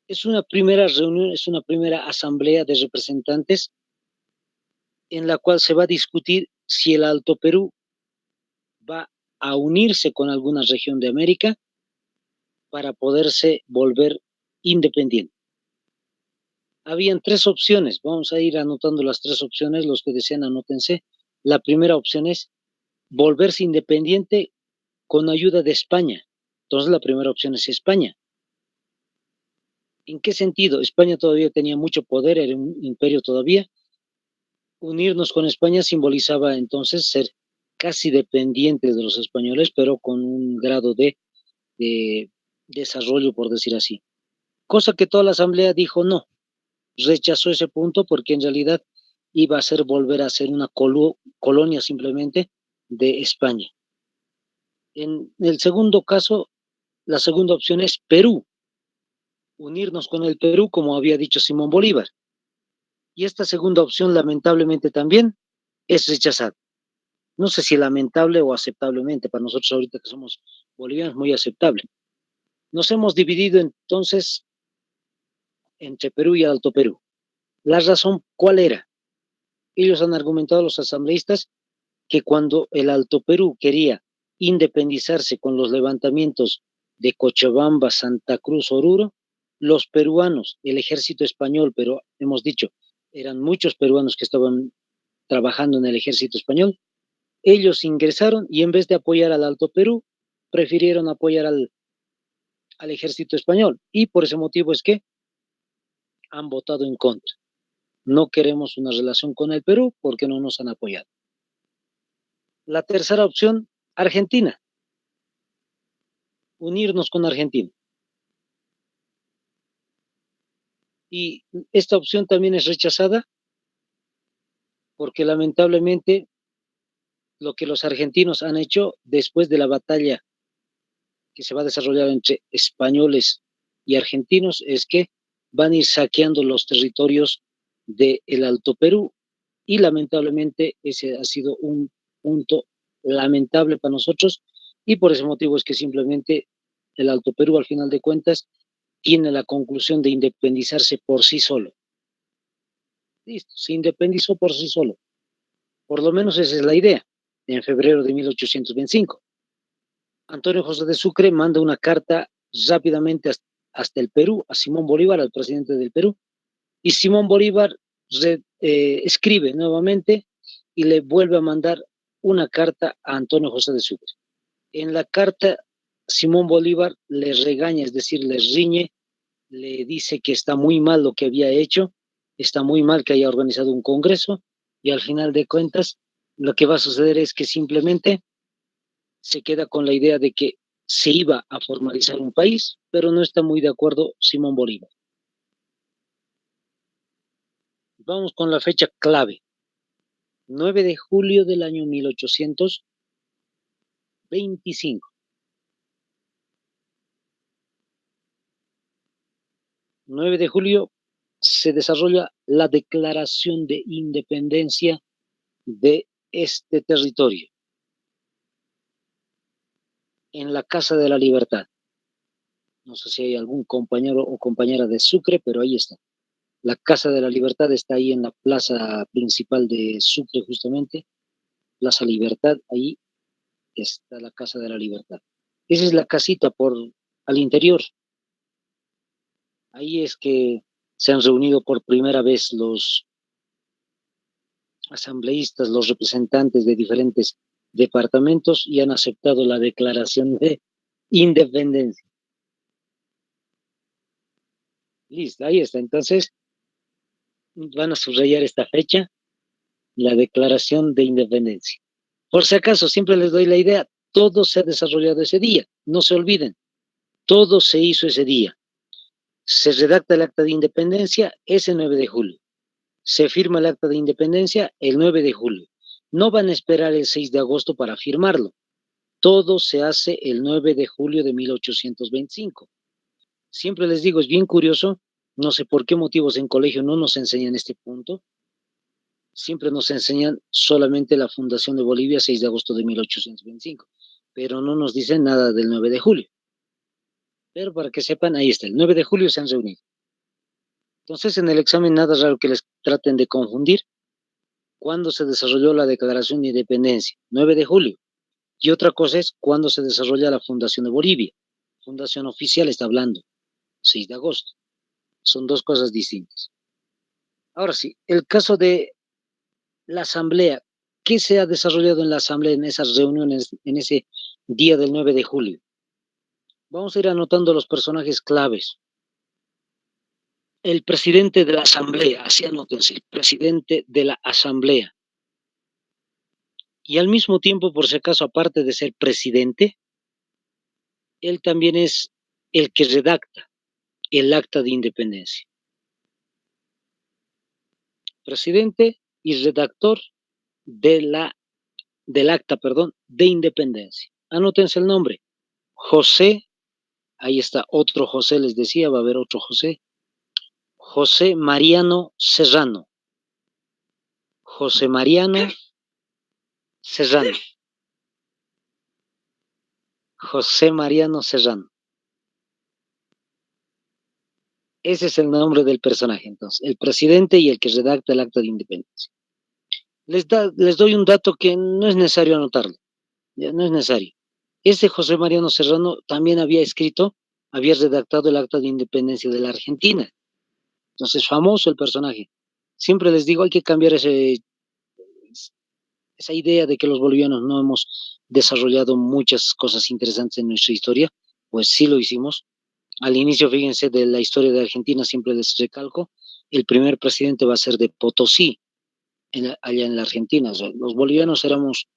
es una primera reunión, es una primera asamblea de representantes en la cual se va a discutir si el Alto Perú va a unirse con alguna región de América para poderse volver independiente. Habían tres opciones, vamos a ir anotando las tres opciones, los que desean anótense. La primera opción es volverse independiente con ayuda de España. Entonces la primera opción es España. ¿En qué sentido? España todavía tenía mucho poder, era un imperio todavía. Unirnos con España simbolizaba entonces ser casi dependientes de los españoles, pero con un grado de desarrollo, por decir así. Cosa que toda la asamblea dijo no, rechazó ese punto porque en realidad iba a ser volver a ser una colonia simplemente de España. En el segundo caso, la segunda opción es Perú, unirnos con el Perú, como había dicho Simón Bolívar. Y esta segunda opción, lamentablemente, también es rechazada. No sé si lamentable o aceptablemente, para nosotros ahorita que somos bolivianos, muy aceptable. Nos hemos dividido entonces entre Perú y Alto Perú. La razón, ¿cuál era? Ellos han argumentado, los asambleístas, que cuando el Alto Perú quería independizarse con los levantamientos de Cochabamba, Santa Cruz, Oruro, los peruanos, el ejército español, pero hemos dicho, eran muchos peruanos que estaban trabajando en el ejército español, ellos ingresaron y en vez de apoyar al Alto Perú, prefirieron apoyar al ejército español. Y por ese motivo es que han votado en contra. No queremos una relación con el Perú porque no nos han apoyado. La tercera opción, Argentina. Unirnos con Argentina. Y esta opción también es rechazada porque lamentablemente lo que los argentinos han hecho después de la batalla que se va a desarrollar entre españoles y argentinos es que van a ir saqueando los territorios del Alto Perú y lamentablemente ese ha sido un punto lamentable para nosotros y por ese motivo es que simplemente el Alto Perú al final de cuentas tiene la conclusión de independizarse por sí solo. Listo, se independizó por sí solo. Por lo menos esa es la idea, en febrero de 1825. Antonio José de Sucre manda una carta rápidamente hasta el Perú, a Simón Bolívar, al presidente del Perú, y Simón Bolívar escribe nuevamente y le vuelve a mandar una carta a Antonio José de Sucre. En la carta Simón Bolívar le regaña, es decir, le riñe, le dice que está muy mal lo que había hecho, está muy mal que haya organizado un congreso, y al final de cuentas lo que va a suceder es que simplemente se queda con la idea de que se iba a formalizar un país, pero no está muy de acuerdo Simón Bolívar. Vamos con la fecha clave, 9 de julio del año 1825. 9 de julio se desarrolla la Declaración de Independencia de este territorio en la Casa de la Libertad. No sé si hay algún compañero o compañera de Sucre, pero ahí está. La Casa de la Libertad está ahí en la plaza principal de Sucre, justamente. Plaza Libertad, ahí está la Casa de la Libertad. Esa es la casita por al interior. Ahí es que se han reunido por primera vez los asambleístas, los representantes de diferentes departamentos y han aceptado la declaración de independencia. Listo, ahí está. Entonces, van a subrayar esta fecha, la declaración de independencia. Por si acaso, siempre les doy la idea, todo se ha desarrollado ese día, no se olviden, todo se hizo ese día. Se redacta el acta de independencia ese 9 de julio. Se firma el acta de independencia el 9 de julio. No van a esperar el 6 de agosto para firmarlo. Todo se hace el 9 de julio de 1825. Siempre les digo, es bien curioso, no sé por qué motivos en colegio no nos enseñan este punto. Siempre nos enseñan solamente la fundación de Bolivia 6 de agosto de 1825, pero no nos dicen nada del 9 de julio. Pero para que sepan, ahí está, el 9 de julio se han reunido. Entonces, en el examen nada raro que les traten de confundir. ¿Cuándo se desarrolló la Declaración de Independencia? 9 de julio. Y otra cosa es cuándo se desarrolla la fundación de Bolivia. Fundación oficial está hablando, 6 de agosto. Son dos cosas distintas. Ahora sí, el caso de la asamblea. ¿Qué se ha desarrollado en la asamblea, en esas reuniones, en ese día del 9 de julio? Vamos a ir anotando los personajes claves. El presidente de la asamblea, así anótense, el presidente de la asamblea. Y al mismo tiempo, por si acaso, aparte de ser presidente, él también es el que redacta el acta de independencia. Presidente y redactor del acta, de independencia. Anótense el nombre. José, ahí está otro José, les decía, va a haber otro José. José Mariano Serrano. José Mariano Serrano. José Mariano Serrano. Ese es el nombre del personaje, entonces, el presidente y el que redacta el acta de independencia. Les doy un dato que no es necesario anotarlo, ya no es necesario. Este José Mariano Serrano también había redactado el acta de independencia de la Argentina. Entonces, famoso el personaje. Siempre les digo, hay que cambiar esa idea de que los bolivianos no hemos desarrollado muchas cosas interesantes en nuestra historia, pues sí lo hicimos. Al inicio, fíjense, de la historia de Argentina, siempre les recalco, el primer presidente va a ser de Potosí, allá en la Argentina. O sea, los bolivianos éramos,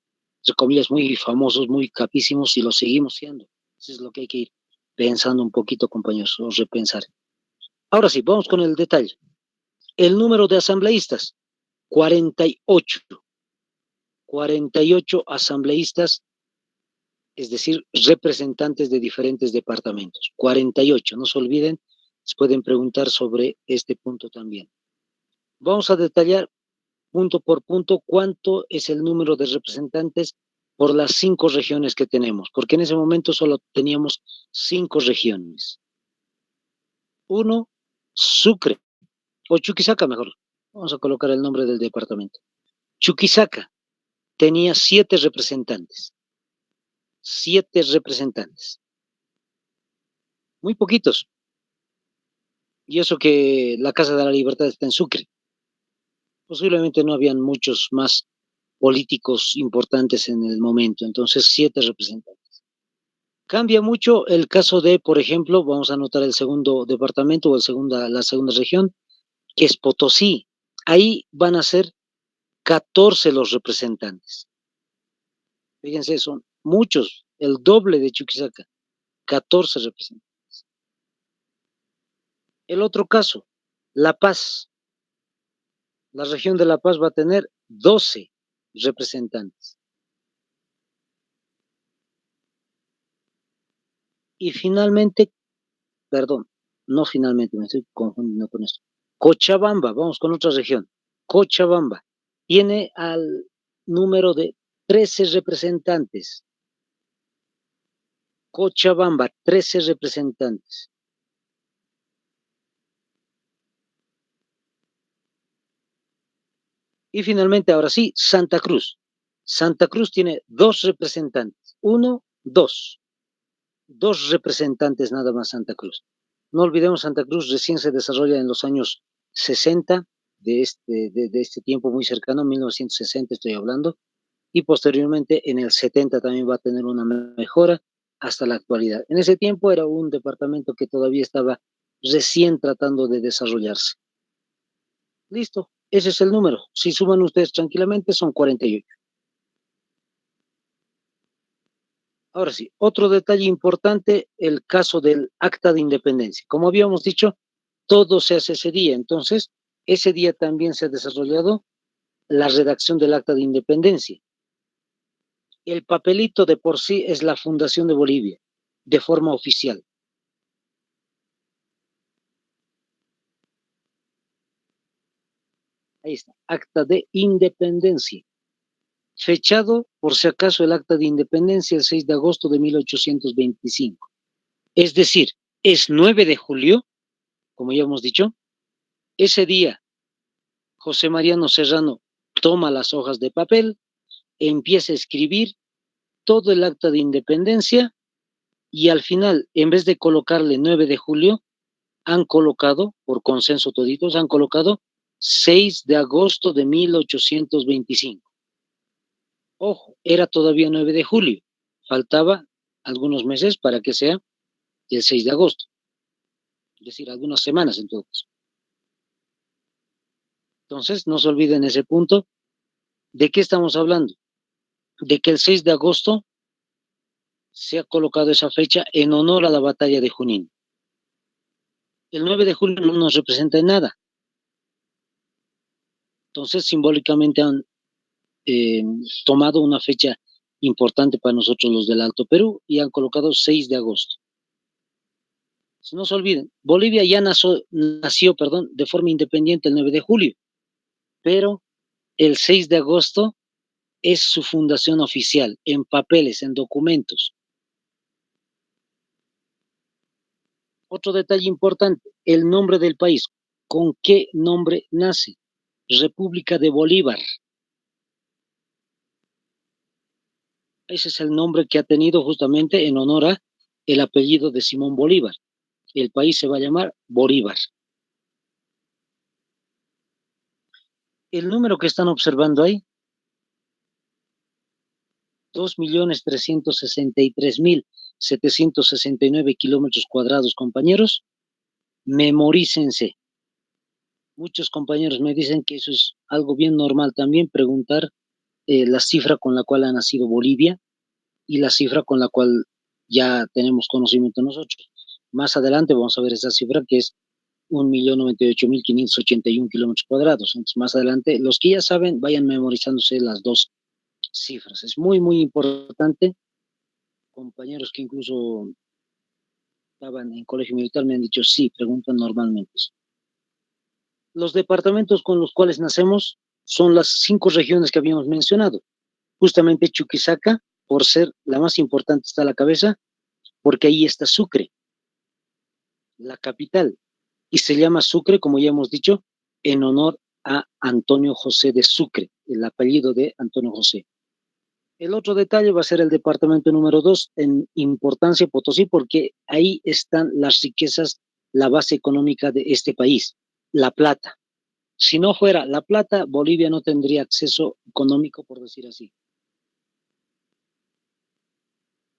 entre comillas, muy famosos, muy capísimos y lo seguimos siendo. Eso es lo que hay que ir pensando un poquito, compañeros, o repensar. Ahora sí, vamos con el detalle. El número de asambleístas, 48. 48 asambleístas, es decir, representantes de diferentes departamentos. 48, no se olviden, se pueden preguntar sobre este punto también. Vamos a detallar punto por punto cuánto es el número de representantes por las 5 regiones que tenemos, porque en ese momento solo teníamos 5 regiones. 1, Sucre, o Chuquisaca mejor, vamos a colocar el nombre del departamento. Chuquisaca tenía 7 representantes. 7 representantes. Muy poquitos. Y eso que la Casa de la Libertad está en Sucre. Posiblemente no habían muchos más políticos importantes en el momento, entonces 7 representantes. Cambia mucho el caso de, por ejemplo, vamos a anotar el segundo departamento o la segunda región, que es Potosí. Ahí van a ser 14 los representantes. Fíjense, son muchos, el doble de Chuquisaca, 14 representantes. El otro caso, La Paz. La región de La Paz va a tener 12 representantes. Y finalmente, perdón, no finalmente, me estoy confundiendo con esto. Cochabamba, vamos con otra región. Cochabamba tiene al número de 13 representantes. Cochabamba, 13 representantes. Y finalmente, ahora sí, Santa Cruz. Santa Cruz tiene 2 representantes. Uno, dos. 2 representantes nada más Santa Cruz. No olvidemos, Santa Cruz recién se desarrolla en los años 60 de este tiempo muy cercano, 1960 estoy hablando, y posteriormente en el 70 también va a tener una mejora hasta la actualidad. En ese tiempo era un departamento que todavía estaba recién tratando de desarrollarse. Listo, ese es el número. Si suman ustedes tranquilamente son 48. Ahora sí, otro detalle importante, el caso del acta de independencia. Como habíamos dicho, todo se hace ese día. Entonces, ese día también se ha desarrollado la redacción del acta de independencia. El papelito de por sí es la fundación de Bolivia, de forma oficial. Ahí está, acta de independencia. Fechado, por si acaso, el acta de independencia el 6 de agosto de 1825. Es decir, es 9 de julio, como ya hemos dicho. Ese día, José Mariano Serrano toma las hojas de papel, empieza a escribir todo el acta de independencia y al final, en vez de colocarle 9 de julio, han colocado, por consenso toditos, han colocado 6 de agosto de 1825. Ojo, era todavía 9 de julio, faltaba algunos meses para que sea el 6 de agosto, es decir, algunas semanas en todo caso. Entonces, no se olviden ese punto. ¿De qué estamos hablando? De que el 6 de agosto se ha colocado esa fecha en honor a la batalla de Junín. El 9 de julio no nos representa en nada. Entonces, simbólicamente han eh, tomado una fecha importante para nosotros los del Alto Perú y han colocado 6 de agosto. No se olviden, Bolivia ya nació de forma independiente el 9 de julio, pero el 6 de agosto es su fundación oficial, en papeles, en documentos. Otro detalle importante, el nombre del país. ¿Con qué nombre nace? República de Bolívar. Ese es el nombre que ha tenido justamente en honor a el apellido de Simón Bolívar. El país se va a llamar Bolívar. El número que están observando ahí, 2.363.769 kilómetros cuadrados, compañeros. Memorícense. Muchos compañeros me dicen que eso es algo bien normal también, preguntar la cifra con la cual ha nacido Bolivia y la cifra con la cual ya tenemos conocimiento nosotros. Más adelante vamos a ver esa cifra que es 1.098.581 kilómetros cuadrados. Entonces, más adelante, los que ya saben, vayan memorizándose las dos cifras. Es muy, muy importante. Compañeros que incluso estaban en colegio militar me han dicho, sí, preguntan normalmente. Los departamentos con los cuales nacemos son las 5 regiones que habíamos mencionado. Justamente Chuquisaca, por ser la más importante, está a la cabeza, porque ahí está Sucre, la capital, y se llama Sucre, como ya hemos dicho, en honor a Antonio José de Sucre, el apellido de Antonio José. El otro detalle va a ser el departamento número 2 en importancia Potosí, porque ahí están las riquezas, la base económica de este país, la plata. Si no fuera la plata, Bolivia no tendría acceso económico, por decir así.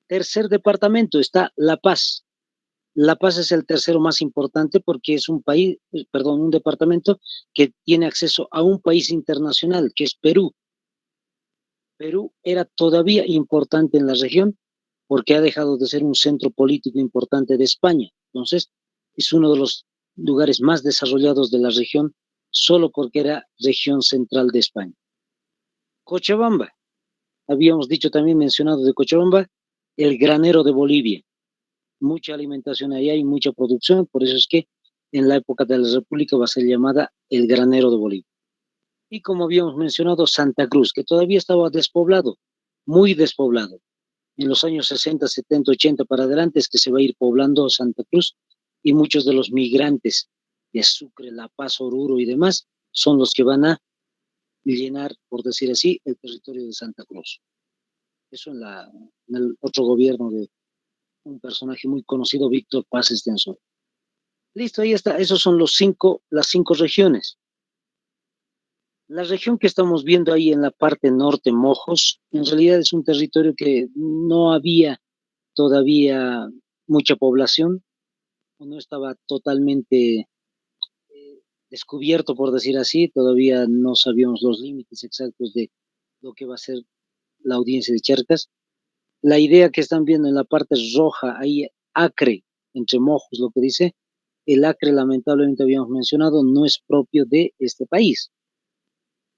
Tercer departamento está La Paz. La Paz es el tercero más importante porque es un departamento que tiene acceso a un país internacional, que es Perú. Perú era todavía importante en la región porque ha dejado de ser un centro político importante de España. Entonces, es uno de los lugares más desarrollados de la región solo porque era región central de España. Cochabamba, habíamos dicho también mencionado de Cochabamba, el granero de Bolivia. Mucha alimentación allá y mucha producción, por eso es que en la época de la República va a ser llamada el granero de Bolivia. Y como habíamos mencionado, Santa Cruz, que todavía estaba despoblado, muy despoblado. En los años 60, 70, 80 para adelante es que se va a ir poblando Santa Cruz y muchos de los migrantes de Sucre, La Paz, Oruro y demás son los que van a llenar, por decir así, el territorio de Santa Cruz. Eso en el otro gobierno de un personaje muy conocido, Víctor Paz Estenssoro. Listo, ahí está. Esos son las cinco regiones. La región que estamos viendo ahí en la parte norte, Mojos, en realidad es un territorio que no había todavía mucha población, no estaba totalmente descubierto, por decir así, todavía no sabíamos los límites exactos de lo que va a ser la audiencia de Charcas. La idea que están viendo en la parte roja, ahí Acre, entre Mojos, lo que dice, el Acre, lamentablemente habíamos mencionado, no es propio de este país,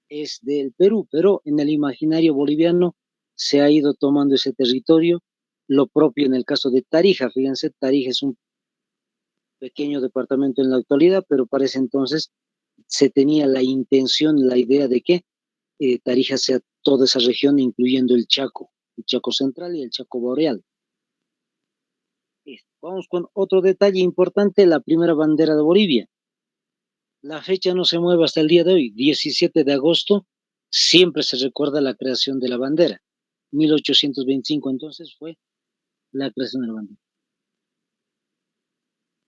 es del Perú, pero en el imaginario boliviano se ha ido tomando ese territorio, lo propio en el caso de Tarija. Fíjense, Tarija es un pequeño departamento en la actualidad, pero para ese entonces se tenía la intención, la idea de que Tarija sea toda esa región, incluyendo el Chaco Central y el Chaco Boreal. Vamos con otro detalle importante, la primera bandera de Bolivia. La fecha no se mueve hasta el día de hoy, 17 de agosto, siempre se recuerda la creación de la bandera. 1825 entonces fue la creación de la bandera.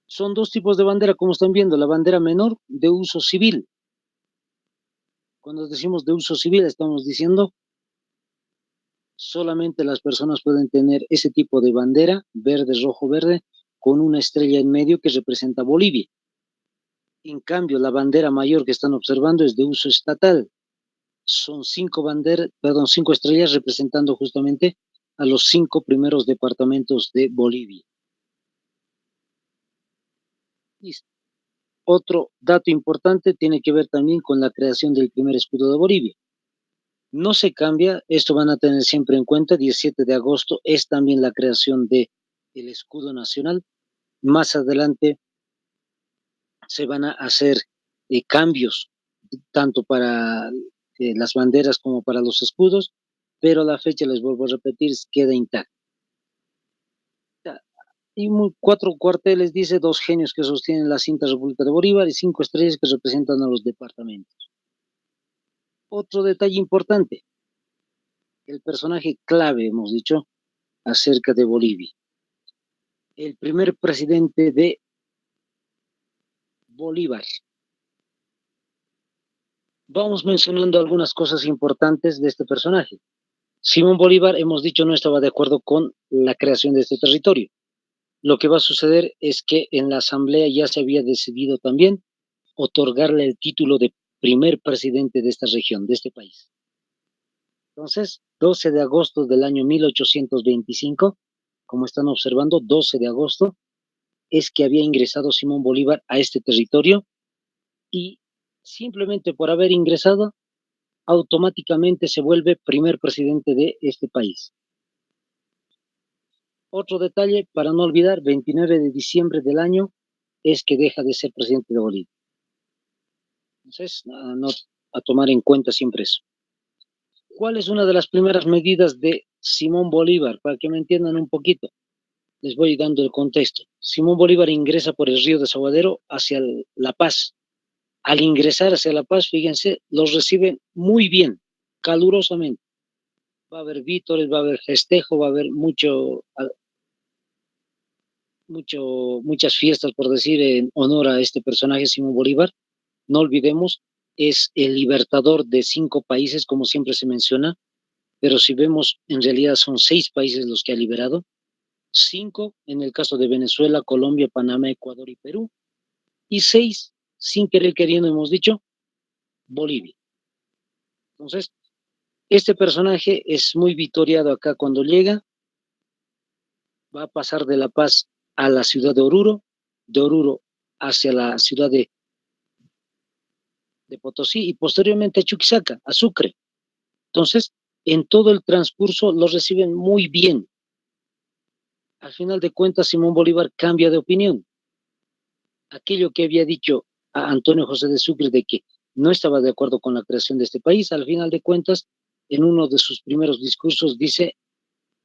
Son dos tipos de bandera, como están viendo, la bandera menor de uso civil. Cuando decimos de uso civil, estamos diciendo solamente las personas pueden tener ese tipo de bandera, verde, rojo, verde, con una estrella en medio que representa Bolivia. En cambio, la bandera mayor que están observando es de uso estatal. Son cinco estrellas representando justamente a los 5 primeros departamentos de Bolivia. Listo. Otro dato importante tiene que ver también con la creación del primer escudo de Bolivia. No se cambia, esto van a tener siempre en cuenta, 17 de agosto es también la creación del escudo nacional. Más adelante se van a hacer cambios, tanto para las banderas como para los escudos, pero la fecha, les vuelvo a repetir, queda intacta. Y 4 cuarteles, dice, 2 genios que sostienen la cinta República de Bolívar y 5 estrellas que representan a los departamentos. Otro detalle importante, el personaje clave, hemos dicho, acerca de Bolivia. El primer presidente de Bolívar. Vamos mencionando algunas cosas importantes de este personaje. Simón Bolívar, hemos dicho, no estaba de acuerdo con la creación de este territorio. Lo que va a suceder es que en la asamblea ya se había decidido también otorgarle el título de primer presidente de esta región, de este país. Entonces, 12 de agosto del año 1825, como están observando, 12 de agosto, es que había ingresado Simón Bolívar a este territorio y simplemente por haber ingresado, automáticamente se vuelve primer presidente de este país. Otro detalle, para no olvidar, 29 de diciembre del año es que deja de ser presidente de Bolivia. Entonces, a tomar en cuenta siempre eso. ¿Cuál es una de las primeras medidas de Simón Bolívar? Para que me entiendan un poquito, les voy dando el contexto. Simón Bolívar ingresa por el río Desaguadero hacia La Paz. Al ingresar hacia La Paz, fíjense, los reciben muy bien, calurosamente. Va a haber vítores, va a haber festejo, va a haber muchas fiestas, por decir, en honor a este personaje, Simón Bolívar. No olvidemos, es el libertador de 5 países, como siempre se menciona, pero si vemos, en realidad son 6 países los que ha liberado, 5 en el caso de Venezuela, Colombia, Panamá, Ecuador y Perú, y 6, sin querer queriendo, hemos dicho, Bolivia. Entonces, este personaje es muy victoriado acá cuando llega, va a pasar de La Paz a la ciudad de Oruro hacia la ciudad de Potosí y posteriormente a Chuquisaca, a Sucre. Entonces, en todo el transcurso lo reciben muy bien. Al final de cuentas, Simón Bolívar cambia de opinión. Aquello que había dicho a Antonio José de Sucre de que no estaba de acuerdo con la creación de este país, al final de cuentas, en uno de sus primeros discursos dice,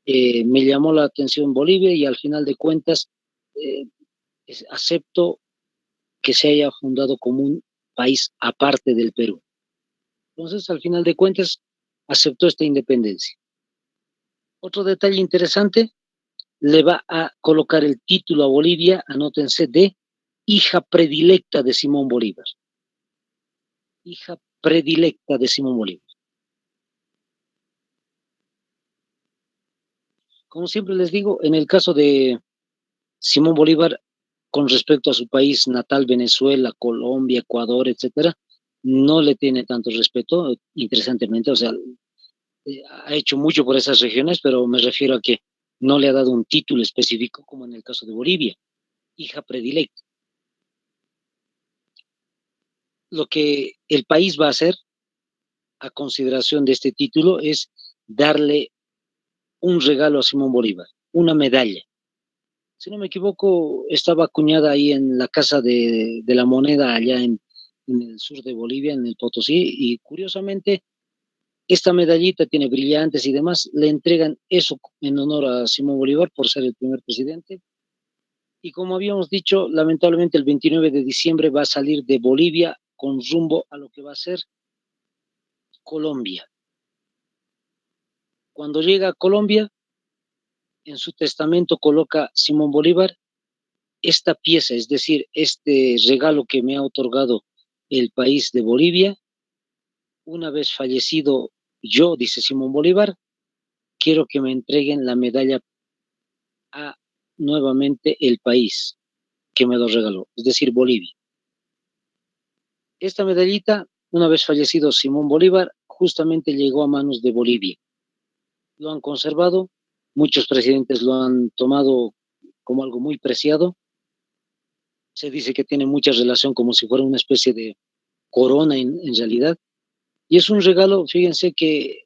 me llamó la atención Bolivia y al final de cuentas eh, acepto que se haya fundado como un país aparte del Perú. Entonces, al final de cuentas, aceptó esta independencia. Otro detalle interesante, le va a colocar el título a Bolivia, anótense, de hija predilecta de Simón Bolívar. Hija predilecta de Simón Bolívar. Como siempre les digo, en el caso de Simón Bolívar, con respecto a su país natal, Venezuela, Colombia, Ecuador, etcétera, no le tiene tanto respeto, interesantemente, o sea, ha hecho mucho por esas regiones, pero me refiero a que no le ha dado un título específico como en el caso de Bolivia, hija predilecta. Lo que el país va a hacer a consideración de este título es darle un regalo a Simón Bolívar, una medalla. Si no me equivoco, estaba acuñada ahí en la Casa de la Moneda, allá en el sur de Bolivia, en el Potosí, y curiosamente, esta medallita tiene brillantes y demás, le entregan eso en honor a Simón Bolívar por ser el primer presidente. Y como habíamos dicho, lamentablemente el 29 de diciembre va a salir de Bolivia con rumbo a lo que va a ser Colombia. Cuando llega a Colombia, en su testamento coloca Simón Bolívar esta pieza, es decir, este regalo que me ha otorgado el país de Bolivia, una vez fallecido yo, dice Simón Bolívar, quiero que me entreguen la medalla a nuevamente el país que me lo regaló, es decir, Bolivia. Esta medallita, una vez fallecido Simón Bolívar, justamente llegó a manos de Bolivia. Lo han conservado, muchos presidentes lo han tomado como algo muy preciado. Se dice que tiene mucha relación como si fuera una especie de corona en realidad. Y es un regalo, fíjense, que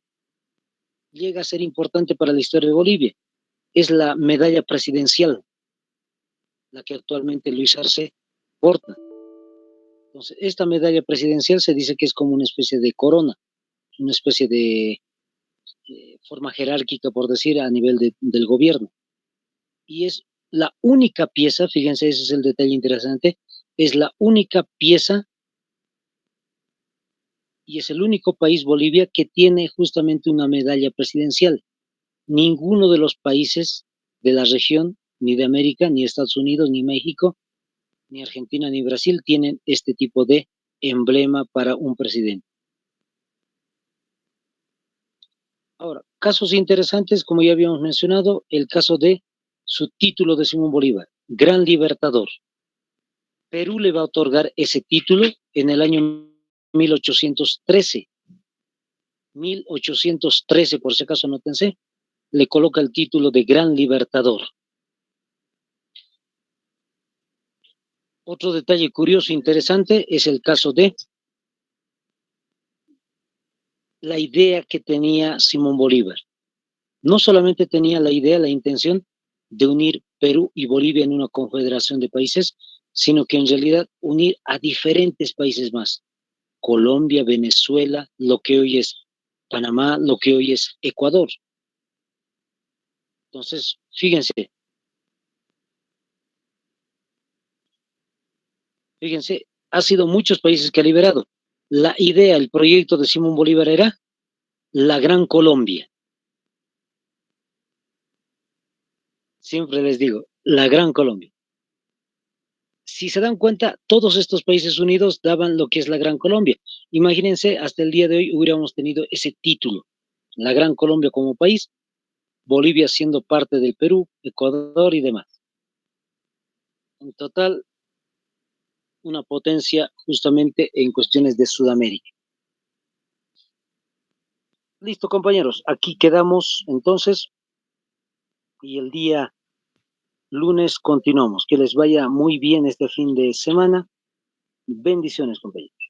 llega a ser importante para la historia de Bolivia. Es la medalla presidencial, la que actualmente Luis Arce porta. Entonces, esta medalla presidencial se dice que es como una especie de corona, una especie de forma jerárquica, por decir, a nivel del gobierno. Y es la única pieza, fíjense, ese es el detalle interesante, es la única pieza y es el único país, Bolivia, que tiene justamente una medalla presidencial. Ninguno de los países de la región, ni de América, ni Estados Unidos, ni México, ni Argentina, ni Brasil, tienen este tipo de emblema para un presidente. Ahora, casos interesantes, como ya habíamos mencionado, el caso de su título de Simón Bolívar, Gran Libertador. Perú le va a otorgar ese título en el año 1813. 1813, por si acaso nótense, le coloca el título de Gran Libertador. Otro detalle curioso e interesante es el caso de la idea que tenía Simón Bolívar. No solamente tenía la idea, la intención de unir Perú y Bolivia en una confederación de países, sino que en realidad unir a diferentes países más. Colombia, Venezuela, lo que hoy es Panamá, lo que hoy es Ecuador. Entonces, fíjense, ha sido muchos países que ha liberado. La idea, el proyecto de Simón Bolívar era la Gran Colombia. Siempre les digo, la Gran Colombia. Si se dan cuenta, todos estos países unidos daban lo que es la Gran Colombia. Imagínense, hasta el día de hoy hubiéramos tenido ese título. la Gran Colombia como país, Bolivia siendo parte del Perú, Ecuador y demás. En total, una potencia justamente en cuestiones de Sudamérica. Listo, compañeros, aquí quedamos entonces y el día lunes continuamos. Que les vaya muy bien este fin de semana. Bendiciones, compañeros.